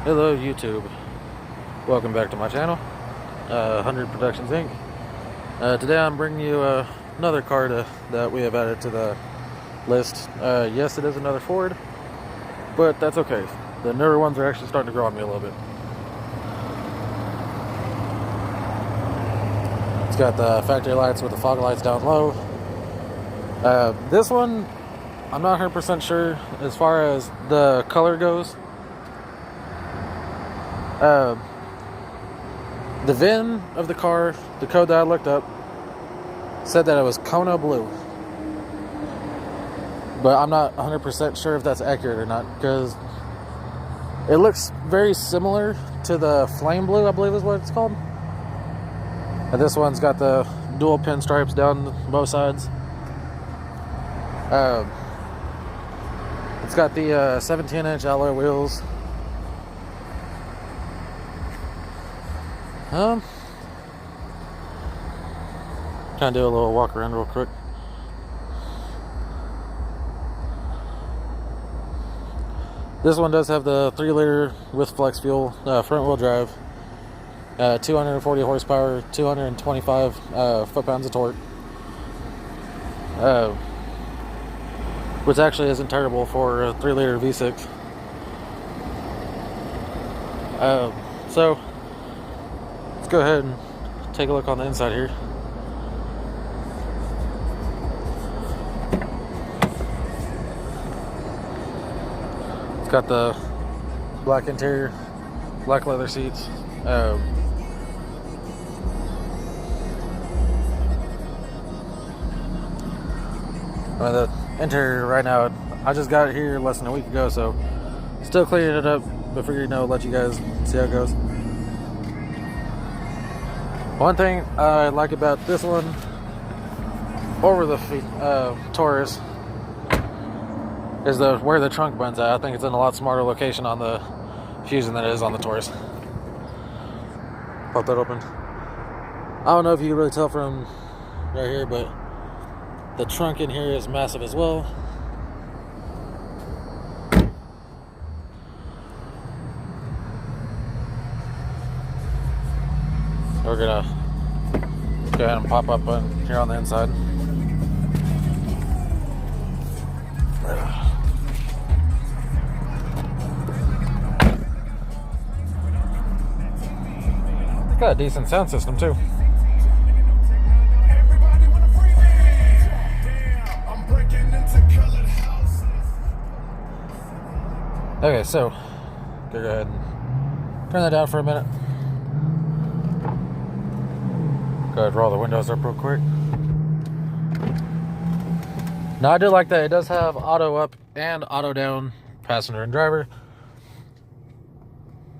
Hello YouTube, welcome back to my channel, 100 Productions Inc. Today I'm bringing you another car that we have added to the list. Yes, it is another Ford, but that's okay. The newer ones are actually starting to grow on me a little bit. It's got the factory lights with the fog lights down low. This one, I'm not 100% sure as far as the color goes. The VIN of the car, the code that I looked up, said that it was Kona Blue. But I'm not 100% sure if that's accurate or not, because it looks very similar to the Flame Blue, I believe is what it's called. And this one's got the dual pinstripes down both sides. It's got the 17-inch alloy wheels. Kind of do a little walk around real quick. This one does have the 3-liter with flex fuel, front wheel drive, 240 horsepower, 225 foot-pounds of torque, which actually isn't terrible for a 3-liter V6. So let's go ahead and take a look on the inside here. It's got the black interior, black leather seats. The interior right now, I just got it here less than a week ago, so still cleaning it up, but figured, let you guys see how it goes. One thing I like about this one over the Taurus is where the trunk button's at. I think it's in a lot smarter location on the Fusion than it is on the Taurus. Pop that open. I don't know if you can really tell from right here, but the trunk in here is massive as well. We're gonna go ahead and pop up on here on the inside. It's got a decent sound system too. Okay, so go ahead and turn that down for a minute. Go ahead and roll the windows up real quick. Now I do like that it does have auto up and auto down, passenger and driver.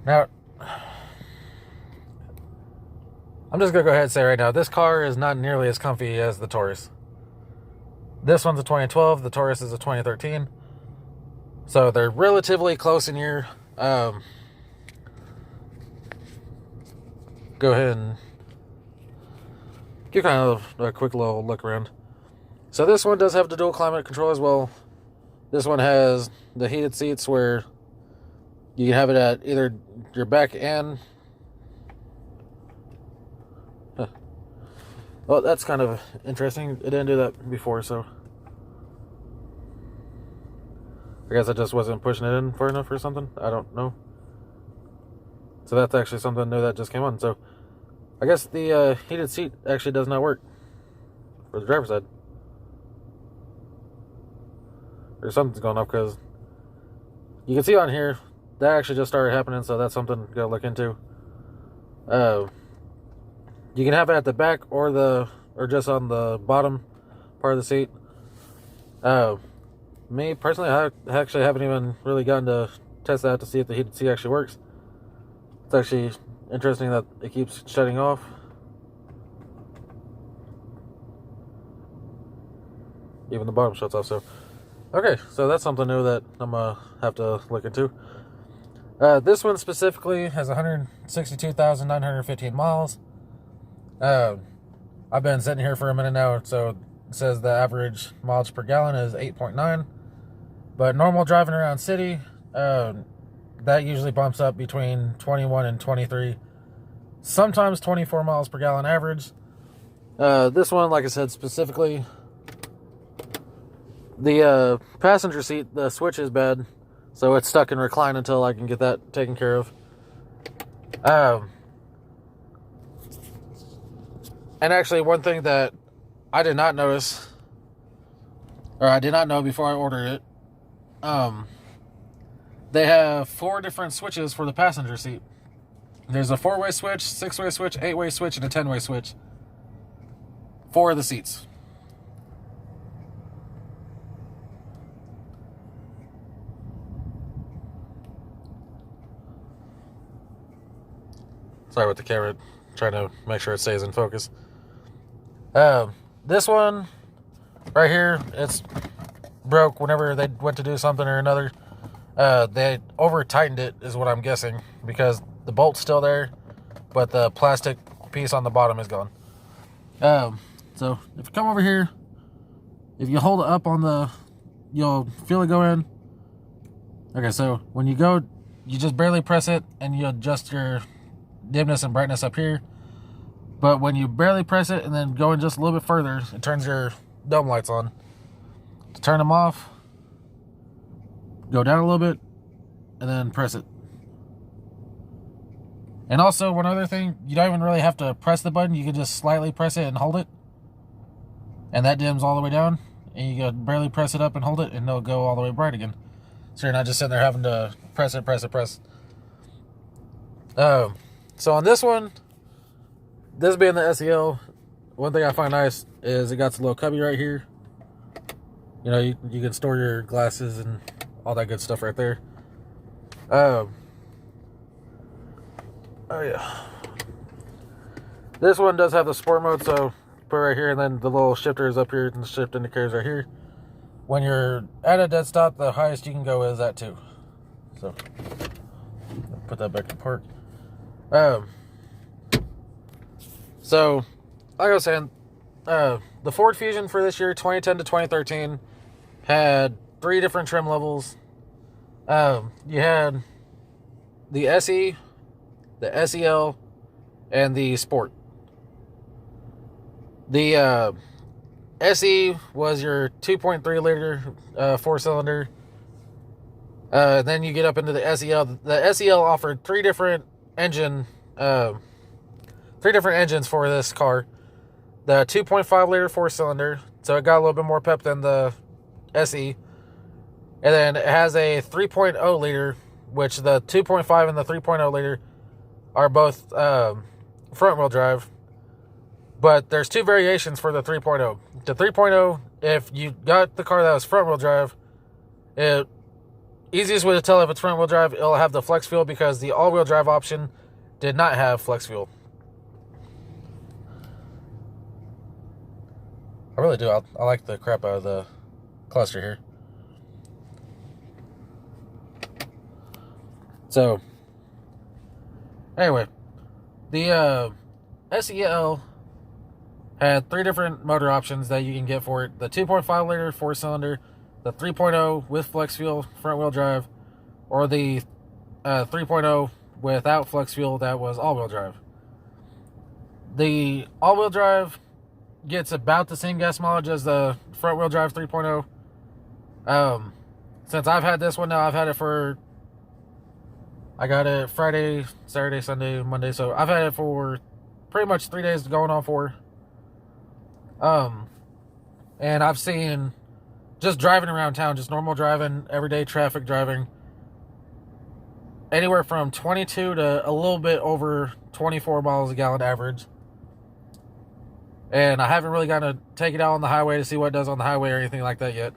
Now, I'm just gonna go ahead and say right now, this car is not nearly as comfy as the Taurus. This one's a 2012, the Taurus is a 2013. So they're relatively close in year. Go ahead and give kind of a quick little look around. So this one does have the dual climate control as well. This one has the heated seats where you can have it at either your back and... Well, that's kind of interesting. It didn't do that before, so I guess I just wasn't pushing it in far enough or something. I don't know. So that's actually something new that just came on. So I guess the heated seat actually does not work for the driver's side. Or something's going off, because you can see on here that actually just started happening, so that's something to look into. You can have it at the back or just on the bottom part of the seat. Me personally, I actually haven't even really gotten to test that to see if the heated seat actually works. It's actually interesting that it keeps shutting off. Even the bottom shuts off. So, okay, so that's something new that I'm gonna have to look into. This one specifically has 162,915 miles. I've been sitting here for a minute now, so it says the average mileage per gallon is 8.9. But normal driving around city, that usually bumps up between 21 and 23, sometimes 24 miles per gallon average. This one, like I said, specifically, the passenger seat, the switch is bad, so it's stuck in recline until I can get that taken care of. And actually, one thing that I did not notice, or I did not know before I ordered it, they have 4 different switches for the passenger seat. There's a 4-way switch, 6-way switch, 8-way switch, and a 10-way switch for the seats. Sorry with the camera, trying to make sure it stays in focus. This one right here, it's broke whenever they went to do something or another. They over tightened it, is what I'm guessing, because the bolt's still there, but the plastic piece on the bottom is gone. So if you come over here, if you hold it up on you'll feel it go in. Okay, so when you go, you just barely press it and you adjust your dimness and brightness up here. But when you barely press it and then go in just a little bit further, it turns your dome lights on. To turn them off, go down a little bit and then press it. And also, one other thing, you don't even really have to press the button. You can just slightly press it and hold it, and that dims all the way down. And you can barely press it up and hold it, and it'll go all the way bright again. So you're not just sitting there having to press it. So on this one, this being the SEL, one thing I find nice is it got a little cubby right here. You know, you can store your glasses and all that good stuff right there. Oh yeah. This one does have the sport mode, so put it right here, and then the little shifter is up here, and the shift indicators right here. When you're at a dead stop, the highest you can go is at 2. So put that back in park. So like I was saying, the Ford Fusion for this year, 2010 to 2013, had 3 different trim levels. You had the SE, the SEL, and the Sport. The SE was your 2.3 liter 4-cylinder. Then you get up into the SEL. The SEL offered 3 different engines for this car. The 2.5 liter 4-cylinder, so it got a little bit more pep than the SE. And then it has a 3.0 liter, which the 2.5 and the 3.0 liter are both front wheel drive. But there's 2 variations for the 3.0. The 3.0, if you got the car that was front wheel drive, easiest way to tell if it's front wheel drive, it'll have the flex fuel, because the all wheel drive option did not have flex fuel. I really do. I like the crap out of the cluster here. So, anyway, the SEL had 3 different motor options that you can get for it. The 2.5 liter 4-cylinder, the 3.0 with flex fuel front wheel drive, or the 3.0 without flex fuel that was all-wheel drive. The all-wheel drive gets about the same gas mileage as the front wheel drive 3.0. Since I've had this one now, I've had it for, I got it Friday, Saturday, Sunday, Monday, so I've had it for pretty much 3 days going on 4. And I've seen, just driving around town, just normal driving, everyday traffic driving, anywhere from 22 to a little bit over 24 miles a gallon average. And I haven't really gotten to take it out on the highway to see what it does on the highway or anything like that yet.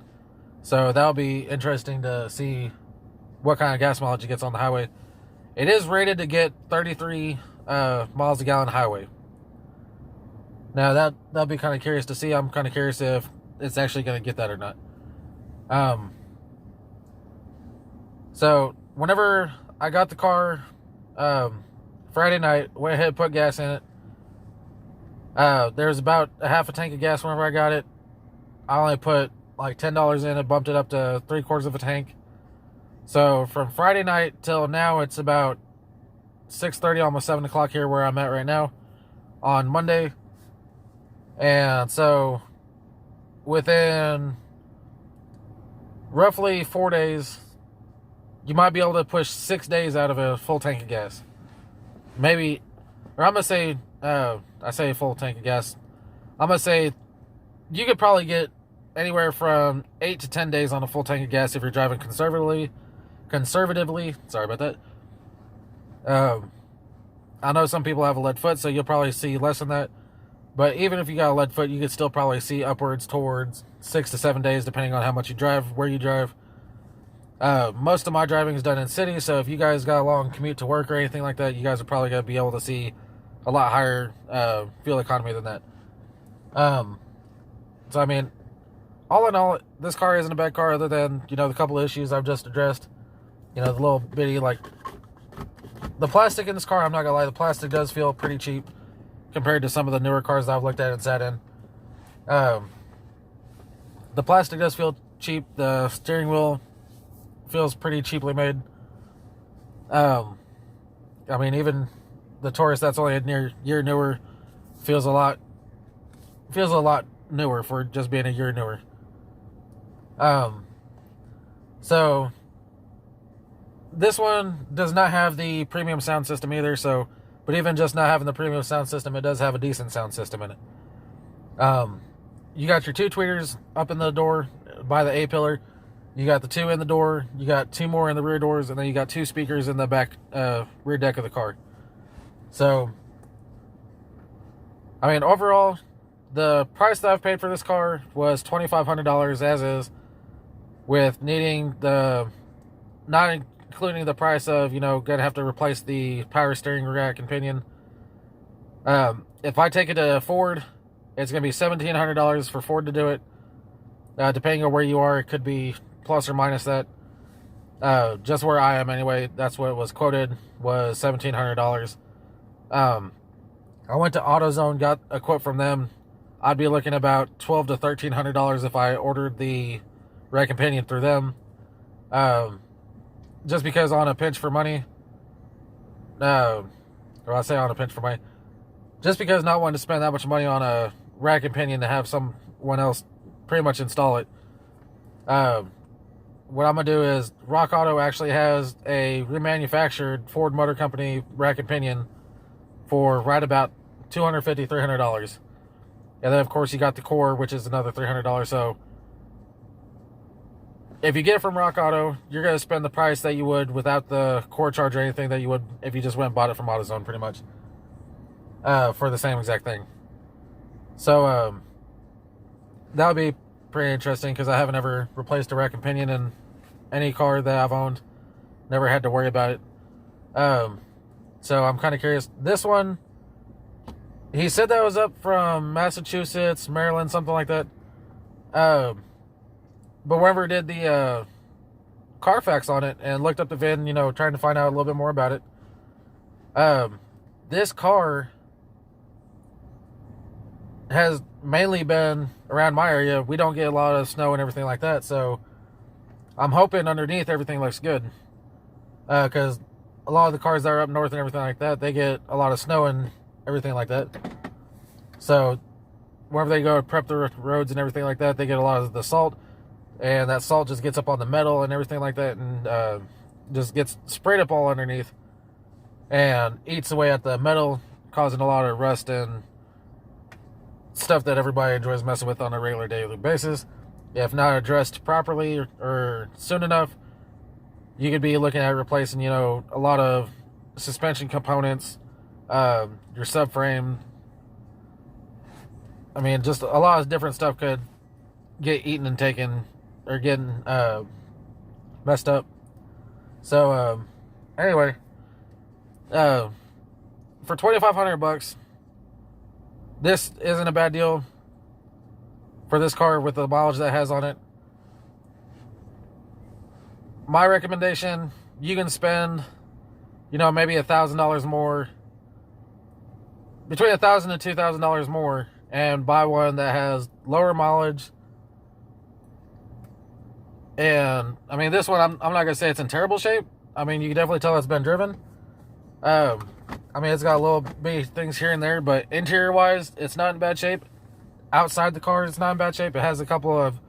So that'll be interesting to see what kind of gas mileage it gets on the highway. It is rated to get 33 miles a gallon highway. Now that'll be kind of curious to see. I'm kind of curious if it's actually going to get that or not. So whenever I got the car Friday night, went ahead and put gas in it. There was about a half a tank of gas whenever I got it. I only put like $10 in it, bumped it up to 3/4 of a tank. So from Friday night till now, it's about 6:30, almost 7 o'clock here where I'm at right now on Monday. And so within roughly 4 days, you might be able to push 6 days out of a full tank of gas. Maybe, or I'm going to say, I say full tank of gas. I'm going to say you could probably get anywhere from 8 to 10 days on a full tank of gas if you're driving conservatively. Sorry about that. I know some people have a lead foot, so you'll probably see less than that. But even if you got a lead foot, you could still probably see upwards towards 6 to 7 days, depending on how much you drive, where you drive. Most of my driving is done in city, so if you guys got a long commute to work or anything like that, you guys are probably going to be able to see a lot higher fuel economy than that. So, I mean, all in all, this car isn't a bad car other than, the couple of issues I've just addressed. The little bitty, the plastic in this car, I'm not going to lie, the plastic does feel pretty cheap compared to some of the newer cars that I've looked at and sat in. The plastic does feel cheap. The steering wheel feels pretty cheaply made. I mean, even the Taurus that's only a year newer feels a lot newer for just being a year newer. So this one does not have the premium sound system either, but even just not having the premium sound system, it does have a decent sound system in it. You got your 2 tweeters up in the door by the A-pillar. You got the 2 in the door. You got 2 more in the rear doors, and then you got 2 speakers in the back rear deck of the car. So, I mean, overall, the price that I've paid for this car was $2,500 as is, with needing not including the price of, gonna have to replace the power steering rack and pinion. If I take it to Ford, it's gonna be $1,700 for Ford to do it. Depending on where you are, it could be plus or minus that. Just where I am anyway, that's what it was quoted, was $1,700. I went to AutoZone, got a quote from them. I'd be looking about $1,200 to $1,300 if I ordered the rack and pinion through them. Just because on a pinch for money, or I say on a pinch for money, just because not wanting to spend that much money on a rack and pinion to have someone else pretty much install it. What I'm going to do is, Rock Auto actually has a remanufactured Ford Motor Company rack and pinion for right about $250, $300. And then, of course, you got the core, which is another $300. So, if you get it from Rock Auto, you're going to spend the price that you would without the core charge or anything that you would if you just went and bought it from AutoZone, pretty much. For the same exact thing. So, that would be pretty interesting, because I haven't ever replaced a rack and pinion in any car that I've owned. Never had to worry about it. So I'm kind of curious. This one, he said that was up from Massachusetts, Maryland, something like that. But whoever did the Carfax on it and looked up the VIN, trying to find out a little bit more about it. This car has mainly been around my area. We don't get a lot of snow and everything like that, so I'm hoping underneath everything looks good. Because a lot of the cars that are up north and everything like that, they get a lot of snow and everything like that. So whenever they go prep the roads and everything like that, they get a lot of the salt. And that salt just gets up on the metal and everything like that, and just gets sprayed up all underneath and eats away at the metal, causing a lot of rust and stuff that everybody enjoys messing with on a regular daily basis. If not addressed properly or soon enough, you could be looking at replacing, a lot of suspension components, your subframe. I mean, just a lot of different stuff could get eaten and taken, or getting messed up. So anyway, for $2,500, this isn't a bad deal for this car with the mileage that it has on it. My recommendation, you can spend, maybe $1,000 more, between $1,000 and $2,000 more, and buy one that has lower mileage, And I mean, this one, I'm not gonna say it's in terrible shape. I mean, you can definitely tell it's been driven. I mean, it's got little bitty things here and there, but interior wise, it's not in bad shape. Outside the car, it's not in bad shape. It has a couple of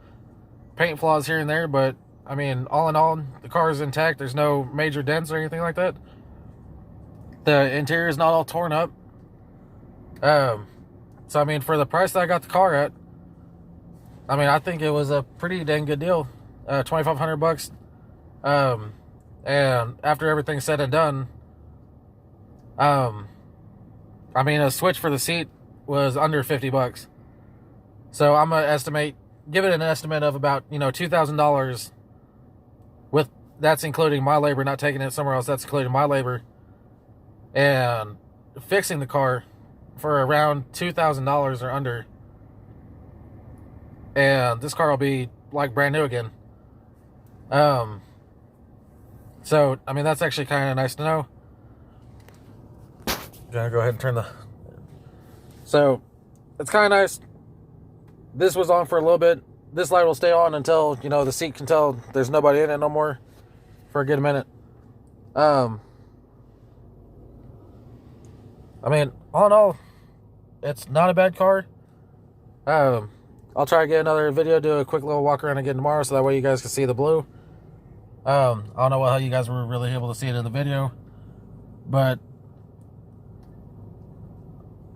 paint flaws here and there, but I mean, all in all, the car is intact. There's no major dents or anything like that. The interior is not all torn up. So I mean, for the price that I got the car at, I mean, I think it was a pretty dang good deal. $2,500. And after everything's said and done, I mean, a switch for the seat was under $50. So I'm gonna give it an estimate of about, $2,000. With that's including my labor, not taking it somewhere else. That's including my labor and fixing the car for around $2,000 or under. And this car will be like brand new again. So I mean, that's actually kind of nice to know. Gonna go ahead and turn the. So it's kind of nice. This was on for a little bit. This light will stay on until, the seat can tell there's nobody in it no more for a good minute. I mean, all in all, it's not a bad car. I'll try to get another video, do a quick little walk around again tomorrow, so that way you guys can see the blue. I don't know how you guys were really able to see it in the video, but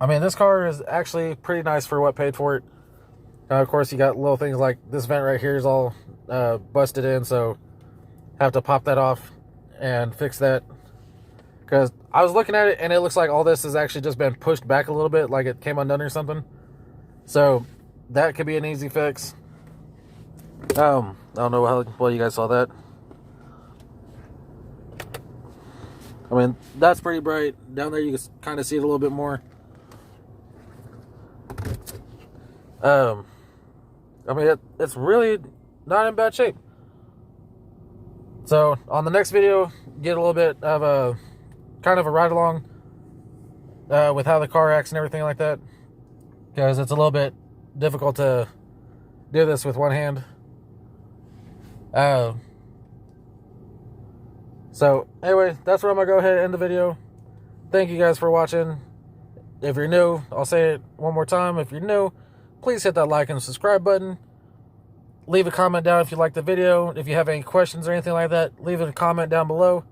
I mean, this car is actually pretty nice for what paid for it. Of course, you got little things like this vent right here is all busted in, so have to pop that off and fix that. Because I was looking at it, and it looks like all this has actually just been pushed back a little bit, like it came undone or something. So that could be an easy fix. I don't know how well you guys saw that. I mean, that's pretty bright. Down there you can kind of see it a little bit more. I mean, it's really not in bad shape. So on the next video, get a little bit of a kind of a ride along with how the car acts and everything like that, because it's a little bit difficult to do this with one hand. So anyway, that's where I'm gonna go ahead and end the video. Thank you guys for watching. If you're new, I'll say it one more time. If you're new, please hit that like and subscribe button. Leave a comment down if you like the video. If you have any questions or anything like that, leave a comment down below.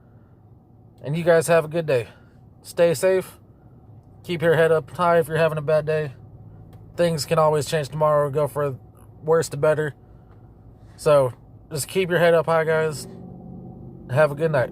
And you guys have a good day. Stay safe. Keep your head up high if you're having a bad day. Things can always change tomorrow, go for worse to better. So just keep your head up high, guys. Have a good night.